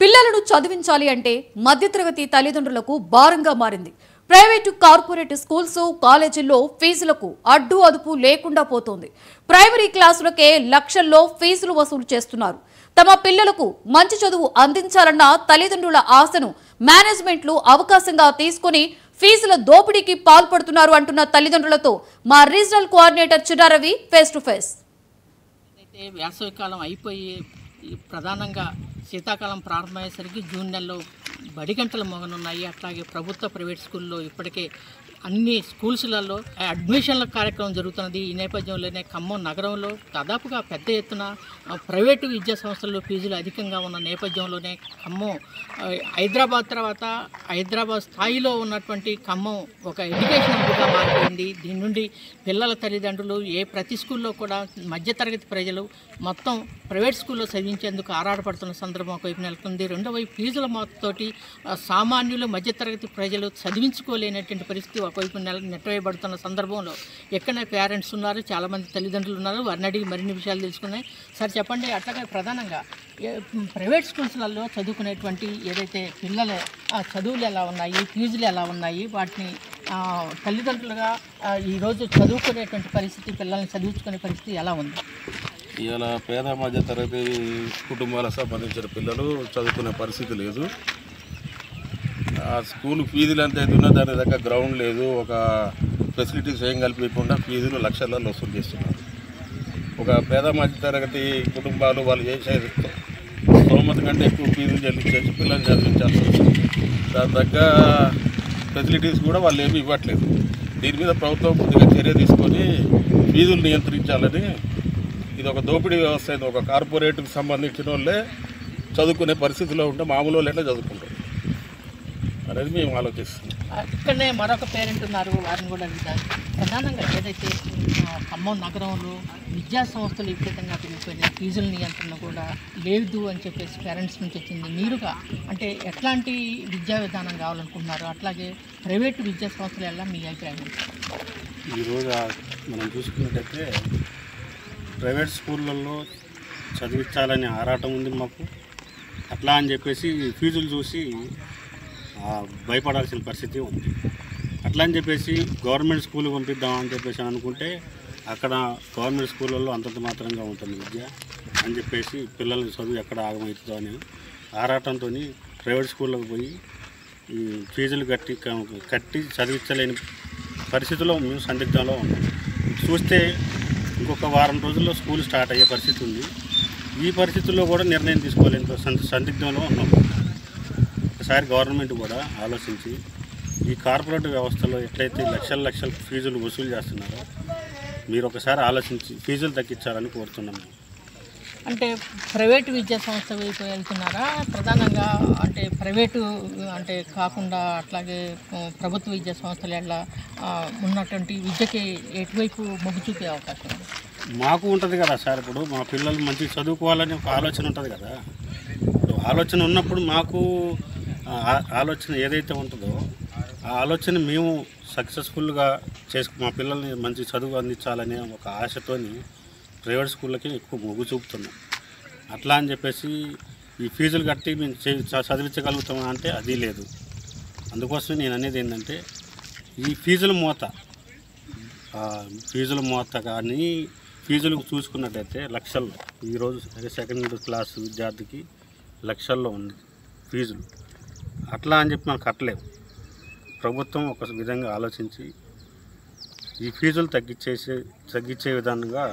పిల్లలను చదివించాలి అంటే మధ్యతరగతి తల్లిదండ్రులకు భారంగా మారింది. ప్రైవేటు కార్పొరేట్ స్కూల్స్ కాలేజీల్లో ఫీజులకు అడ్డు అదుపు లేకుండా పోతోంది. ప్రైమరీ క్లాసులకే లక్షల్లో ఫీజులు వసూలు చేస్తున్నారు. తమ పిల్లలకు మంచి చదువు అందించాలన్న తల్లిదండ్రుల ఆశను మేనేజ్మెంట్లు అవకాశంగా తీసుకుని ఫీజుల దోపిడీకి పాల్పడుతున్నారు అంటున్న తల్లిదండ్రులతో మా regional coordinator Chiraravi face to face. వేసవికాలం అయిపోయి ప్రధానంగా శీతాకాలం ప్రారంభమయ్యేసరికి జూన్ నెలలో బడి గంటలు మొగనున్నాయి. అట్లాగే ప్రభుత్వ ప్రైవేట్ స్కూల్లో ఇప్పటికే అన్ని స్కూల్స్లలో అడ్మిషన్ల కార్యక్రమం జరుగుతున్నది. ఈ నేపథ్యంలోనే ఖమ్మం నగరంలో దాదాపుగా పెద్ద ఎత్తున ప్రైవేటు విద్యా సంస్థల్లో ఫీజులు అధికంగా ఉన్న నేపథ్యంలోనే ఖమ్మం హైదరాబాద్ తర్వాత హైదరాబాద్ స్థాయిలో ఉన్నటువంటి ఖమ్మం ఒక ఎడ్యుకేషన్ హబ్గా మారిపోయింది. దీని నుండి పిల్లల తల్లిదండ్రులు ప్రతి స్కూల్లో కూడా మధ్యతరగతి ప్రజలు మొత్తం ప్రైవేట్ స్కూల్లో చదివించేందుకు ఆరాటపడుతున్న సందర్భం ఒకవైపు నెలకొంది. రెండో వైపు ఫీజుల మొత్తతోటి సామాన్యులు మధ్యతరగతి ప్రజలు చదివించుకోలేనటువంటి పరిస్థితి ఒకవైపు నెట్టవేయబడుతున్న సందర్భంలో ఎక్కడైనా పేరెంట్స్ ఉన్నారు, చాలామంది తల్లిదండ్రులు ఉన్నారు. వారిని అడిగి మరిన్ని విషయాలు తెలుసుకున్నాయి. సార్ చెప్పండి, అట్లాగే ప్రధానంగా ప్రైవేట్ స్కూల్స్లలో చదువుకునేటువంటి ఏదైతే పిల్లల చదువులు ఎలా ఉన్నాయి, ఫీజులు ఎలా ఉన్నాయి, వాటిని తల్లిదండ్రులుగా ఈరోజు చదువుకునేటువంటి పరిస్థితి, పిల్లల్ని చదివించుకునే పరిస్థితి ఎలా ఉంది? ఇలా పేద మధ్య తరగతి కుటుంబాలకు సంబంధించిన పిల్లలు చదువుకునే పరిస్థితి లేదు. ఆ స్కూల్ ఫీజులు ఎంత అవుతున్నా దాని దగ్గర గ్రౌండ్ లేదు, ఒక ఫెసిలిటీస్ ఏం కల్పించకుండా ఫీజులు లక్షలలో వసూలు చేస్తున్నారు. ఒక పేద మధ్య తరగతి కుటుంబాలు వాళ్ళు చేసే స్తోమత కంటే ఎక్కువ ఫీజులు చెల్లించేసి పిల్లల్ని చదివించాల్సి వస్తుంది. దాని దగ్గర ఫెసిలిటీస్ కూడా వాళ్ళు ఏమీ ఇవ్వట్లేదు. దీని మీద ప్రభుత్వం కొద్దిగా చర్య తీసుకొని ఫీజులు నియంత్రించాలని, ఇది ఒక దోపిడీ వ్యవస్థ అయింది. ఒక కార్పొరేట్కి సంబంధించిన వాళ్ళే చదువుకునే పరిస్థితిలో ఉంటే మామూలు వాళ్ళు ఎట్లా చదువుకుంటారు అనేది మేము ఆలోచిస్తున్నాం. ఇక్కడనే మరొక పేరెంట్ ఉన్నారు, వారిని కూడా అడుగుతారు. ప్రధానంగా ఏదైతే ఖమ్మం నగరంలో విద్యా సంస్థలు విపరీతంగా పెరిగిపోయినాయి, ఫీజుల నియంత్రణ కూడా లేదు అని చెప్పేసి పేరెంట్స్ నుంచి వచ్చింది. మీరుగా అంటే ఎట్లాంటి విద్యా విధానం కావాలనుకుంటున్నారు, అట్లాగే ప్రైవేటు విద్యా సంస్థలు ఎలా మీ అభిప్రాయం? ఈరోజు మనం చూసుకున్నట్టయితే ప్రైవేట్ స్కూళ్ళల్లో చదివించాలనే ఆరాటం ఉంది మాకు. అట్లా అని చెప్పేసి ఫీజులు చూసి భయపడాల్సిన పరిస్థితి ఉంది. అట్లా అని చెప్పేసి గవర్నమెంట్ స్కూల్ పంపిద్దామని చెప్పేసి అనుకుంటే అక్కడ గవర్నమెంట్ స్కూళ్ళల్లో అంతంత మాత్రంగా ఉంటుంది విద్య అని చెప్పేసి పిల్లల చదువు ఎక్కడ ఆగమవుతుందో అని ఆరాటంతో ప్రైవేట్ స్కూళ్ళకు పోయి ఈ ఫీజులు కట్టి చదివించలేని పరిస్థితిలో మేము సందిగ్ధంలో ఉన్నాం. చూస్తే ఇంకొక వారం రోజుల్లో స్కూల్ స్టార్ట్ అయ్యే పరిస్థితి ఉంది. ఈ పరిస్థితుల్లో కూడా నిర్ణయం తీసుకోలేని సందిగ్ధంలో ఉన్నాం. ఒకసారి గవర్నమెంట్ కూడా ఆలోచించి ఈ కార్పొరేట్ వ్యవస్థలో ఎట్లయితే లక్షల ఫీజులు వసూలు చేస్తున్నారో మీరు ఒకసారి ఆలోచించి ఫీజులు తగ్గించాలని కోరుతున్నాము. అంటే ప్రైవేటు విద్యా సంస్థ వైపు వెళ్తున్నారా, ప్రధానంగా అంటే ప్రైవేటు అంటే కాకుండా అట్లాగే ప్రభుత్వ విద్యా సంస్థలు ఎలా ఉన్నటువంటి విద్యకి ఎటువైపు మొగ్గు చూపే అవకాశం ఉంది? మాకు ఉంటుంది కదా సార్, ఇప్పుడు మా పిల్లలు మంచిగా చదువుకోవాలని ఒక ఆలోచన ఉంటుంది కదా. ఇప్పుడు ఆలోచన ఉన్నప్పుడు మాకు ఆలోచన ఏదైతే ఉంటుందో ఆ ఆలోచన మేము సక్సెస్ఫుల్గా మా పిల్లల్ని మంచి చదువు అందించాలనే ఒక ఆశతోని ప్రైవేట్ స్కూళ్ళకి ఎక్కువ మొగ్గు చూపుతున్నాం. అట్లా అని చెప్పేసి ఈ ఫీజులు కట్టి మేము చదివించగలుగుతామా అంటే అది లేదు. అందుకోసమే నేను అనేది ఏంటంటే ఈ ఫీజుల మోత కానీ ఫీజులు చూసుకున్నట్టయితే లక్షల్లో, ఈరోజు సెకండ్ క్లాస్ విద్యార్థికి లక్షల్లో ఉంది ఫీజులు. అట్లా అని చెప్పి మనం కట్టలేము. ప్రభుత్వం ఒక విధంగా ఆలోచించి ఈ ఫీజులు తగ్గించే విధానంగా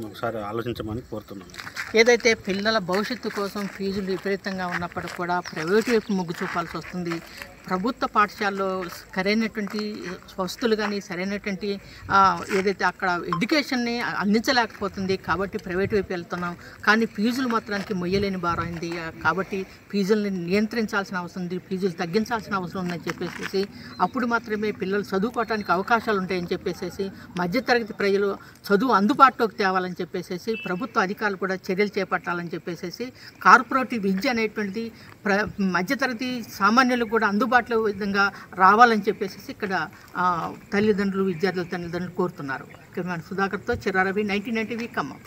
ఒకసారి ఆలోచించమని కోరుతున్నాను. ఏదైతే పిల్లల భవిష్యత్తు కోసం ఫీజులు విపరీతంగా ఉన్నప్పటికీ కూడా ప్రైవేటు వైపు మొగ్గు చూపాల్సి వస్తుంది. ప్రభుత్వ పాఠశాలలో సరైనటువంటి వసతులు కానీ సరైనటువంటి ఏదైతే అక్కడ ఎడ్యుకేషన్ని అందించలేకపోతుంది కాబట్టి ప్రైవేట్ వైపు వెళ్తున్నాం. కానీ ఫీజులు మాత్రానికి మొయ్యలేని భారం అయింది కాబట్టి ఫీజుల్ని నియంత్రించాల్సిన అవసరం ఉంది, ఫీజులు తగ్గించాల్సిన అవసరం ఉందని చెప్పేసి అప్పుడు మాత్రమే పిల్లలు చదువుకోవడానికి అవకాశాలు ఉంటాయని చెప్పేసి మధ్యతరగతి ప్రజలు చదువు అందుబాటులోకి తేవాలని చెప్పేసి ప్రభుత్వ అధికారులు కూడా చర్యలు చేపట్టాలని చెప్పేసి కార్పొరేట్ విద్య అనేటువంటిది మధ్యతరగతి సామాన్యులకు కూడా అందుబాటులో విధంగా రావాలని చెప్పేసి ఇక్కడ తల్లిదండ్రులు విద్యార్థుల తల్లిదండ్రులు కోరుతున్నారు. సుధాకర్తో చిరారవి, 1990 ఖమ్మం.